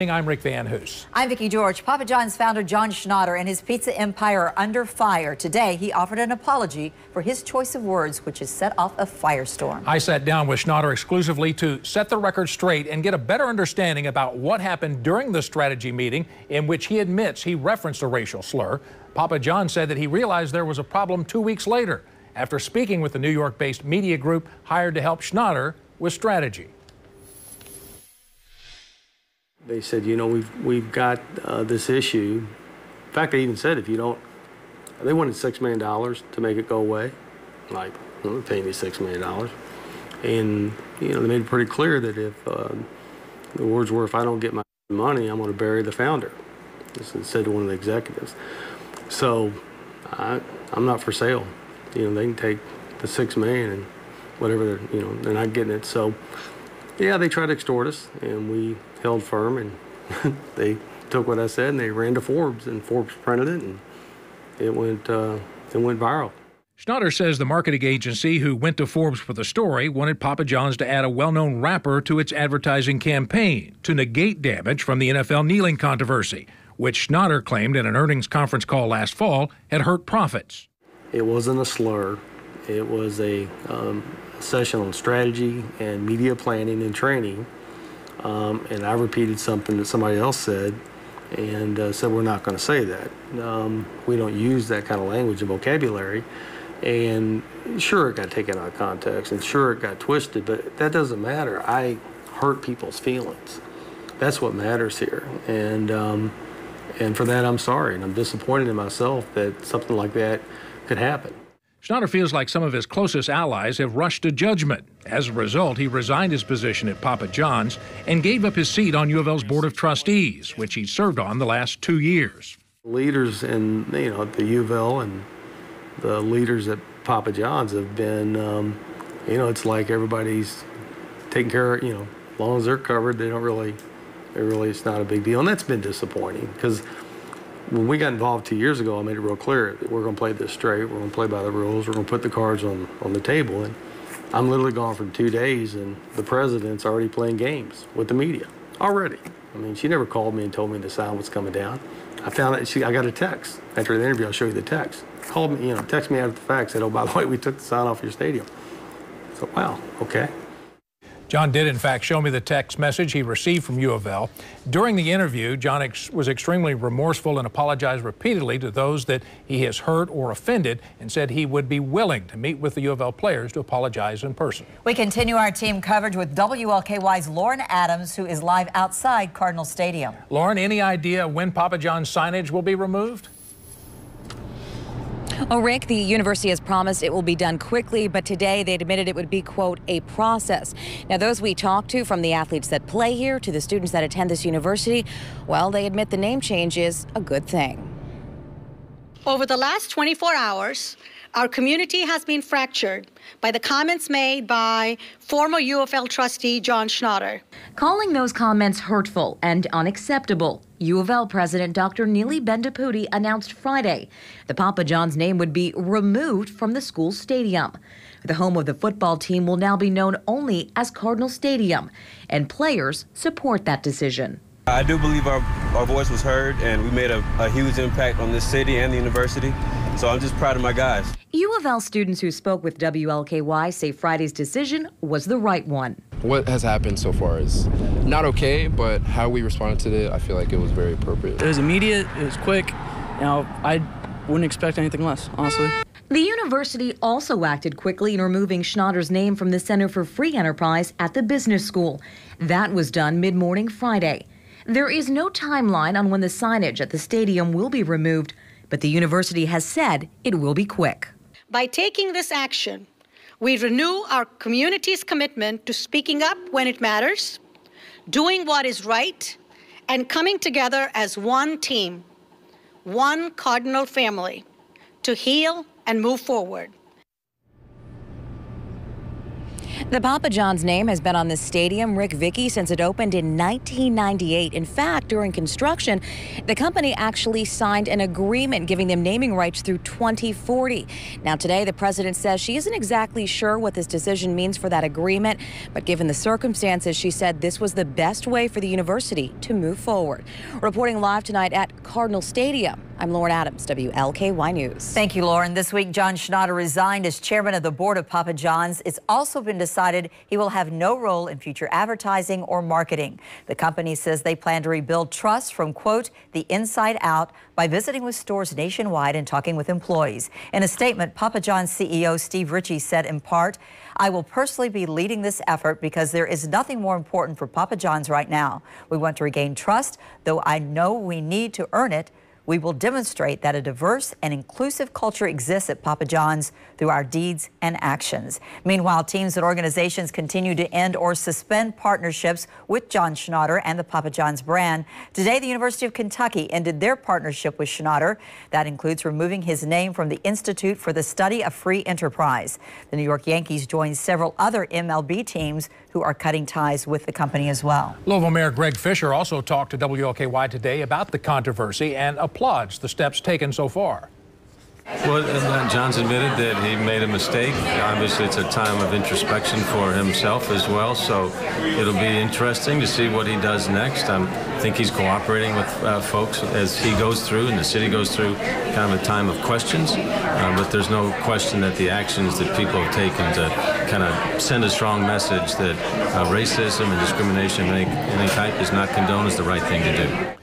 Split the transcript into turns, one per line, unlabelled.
I'm Rick Van Hoos.
I'm Vicki George. Papa John's founder John Schnatter and his pizza empire are under fire. Today, he offered an apology for his choice of words, which has set off a firestorm.
I sat down with Schnatter exclusively to set the record straight and get a better understanding about what happened during the strategy meeting in which he admits he referenced a racial slur. Papa John said that he realized there was a problem 2 weeks later after speaking with the New York-based media group hired to help Schnatter with strategy.
They said, you know, we've got this issue. In fact, they even said if you don't, they wanted $6 million to make it go away. Like, well, pay me $6 million. And, you know, they made it pretty clear that if the words were, if I don't get my money, I'm going to bury the founder. This is said to one of the executives. So I'm not for sale. You know, they can take the $6 million and whatever, they're not getting it. So, yeah, they tried to extort us, and we held firm, and they took what I said and they ran to Forbes, and Forbes printed it, and it went viral.
Schnatter says the marketing agency who went to Forbes for the story wanted Papa John's to add a well-known rapper to its advertising campaign to negate damage from the NFL kneeling controversy, which Schnatter claimed in an earnings conference call last fall had hurt profits.
It wasn't a slur. It was a session on strategy and media planning and training. And I repeated something that somebody else said and said we're not going to say that. We don't use that kind of language and vocabulary. And sure, it got taken out of context, and sure, it got twisted, but that doesn't matter. I hurt people's feelings. That's what matters here. And for that, I'm sorry, and I'm disappointed in myself that something like that could happen.
Schnatter feels like some of his closest allies have rushed to judgment. As a result, he resigned his position at Papa John's and gave up his seat on U of L's Board of Trustees, which he served on the last 2 years.
Leaders in, at the U of L and the leaders at Papa John's have been, it's like everybody's taking care of, as long as they're covered, it's not a big deal. And that's been disappointing because when we got involved 2 years ago, I made it real clear that we're going to play this straight. We're going to play by the rules. We're going to put the cards on the table. And I'm literally gone for 2 days, and the president's already playing games with the media already. I mean, she never called me and told me the sign was coming down. I found out I got a text after the interview. I'll show you the text. Called me, text me after the fact, said, "Oh, by the way, we took the sign off your stadium." So, wow, okay.
John did, in fact, show me the text message he received from U of L. During the interview, John was extremely remorseful and apologized repeatedly to those that he has hurt or offended, and said he would be willing to meet with the U of L players to apologize in person.
We continue our team coverage with WLKY's Lauren Adams, who is live outside Cardinal Stadium.
Lauren, any idea when Papa John's signage will be removed?
Oh, Rick, the university has promised it will be done quickly, but today they admitted it would be, quote, a process. Now, those we talked to, from the athletes that play here to the students that attend this university, well, they admit the name change is a good thing.
Over the last 24 hours, our community has been fractured by the comments made by former U of L trustee John Schnatter.
Calling those comments hurtful and unacceptable, U of L President Dr. Neeli Bendapudi announced Friday the Papa John's name would be removed from the school stadium. The home of the football team will now be known only as Cardinal Stadium, and players support that decision.
I do believe our voice was heard, and we made a huge impact on this city and the university, so I'm just proud of my guys.
U of L students who spoke with WLKY say Friday's decision was the right one.
What has happened so far is not okay, but how we responded to it, I feel like it was very appropriate.
It was immediate, it was quick. I wouldn't expect anything less, honestly.
The university also acted quickly in removing Schnatter's name from the Center for Free Enterprise at the business school. That was done mid-morning Friday. There is no timeline on when the signage at the stadium will be removed, but the university has said it will be quick.
By taking this action, we renew our community's commitment to speaking up when it matters, doing what is right, and coming together as one team, one Cardinal family, to heal and move forward.
The Papa John's name has been on the stadium, Rick Vicky, since it opened in 1998. In fact, during construction, the company actually signed an agreement giving them naming rights through 2040. Now, today, the president says she isn't exactly sure what this decision means for that agreement, but given the circumstances, she said this was the best way for the university to move forward. Reporting live tonight at Cardinal Stadium, I'm Lauren Adams, WLKY News.
Thank you, Lauren. This week, John Schnatter resigned as chairman of the board of Papa John's. It's also been decided he will have no role in future advertising or marketing. The company says they plan to rebuild trust from, quote, the inside out by visiting with stores nationwide and talking with employees. In a statement, Papa John's CEO Steve Ritchie said in part, I will personally be leading this effort because there is nothing more important for Papa John's right now. We want to regain trust, though I know we need to earn it. We will demonstrate that a diverse and inclusive culture exists at Papa John's through our deeds and actions. Meanwhile, teams and organizations continue to end or suspend partnerships with John Schnatter and the Papa John's brand. Today, the University of Kentucky ended their partnership with Schnatter. That includes removing his name from the Institute for the Study of Free Enterprise. The New York Yankees joined several other MLB teams who are cutting ties with the company as well.
Louisville Mayor Greg Fisher also talked to WLKY today about the controversy and applauds the steps taken so far.
Well, John's admitted that he made a mistake. Obviously, it's a time of introspection for himself as well, so it'll be interesting to see what he does next. I think he's cooperating with folks as he goes through and the city goes through kind of a time of questions, but there's no question that the actions that people have taken to kind of send a strong message that racism and discrimination of any type is not condoned is the right thing to do.